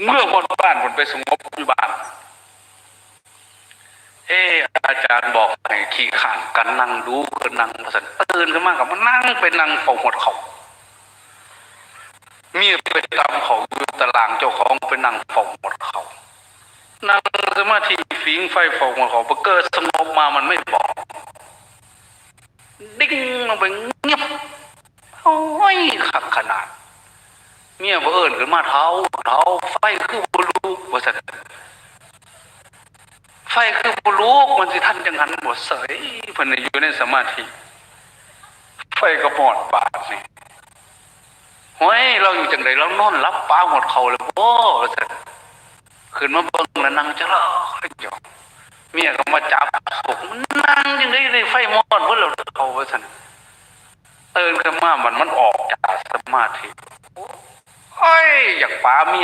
เมื่อคนบ้านคนไปสงบอยู่บ้านอาจารย์บอกให้ขี่ข่านกันนั่งดูคือนั่งประสันตื่นขึ้นมากับมันนั่งไปนั่งเฝ้าหมดเขาเมียไปตามเขาอยู่ตารางเจ้าของไปนั่งเฝ้าหมดเขานั่งสมาธิฝีงไฟเฝ้าหมดเขาพอเกิดสงบมามันไม่บอกดิ้งลงไปเงียบโอ้ยขักขนาดเมียบ่เอิญขึ้นมาเท้าไฟคือบุลูกว่าสันไฟคือบุลูกมันสิท่านจังหันบดเสยเพิ่นอยู่ในสมาธิไฟก็หมดบาดนี่เฮ้ยเราอยู่จังไดเรานอนรับป้าหมดเขาเลยบ่ว่าสันขึ้นมาเบิ่งแล้วนั่งจะรออยู่เมียก็มาจับสุกมันนั่งจังได้ไฟหมดเพิ่นแล้วเขาว่าสันตื่นขึ้นมามันออกจากสมาธิโอ้ยอยากป้าเมีย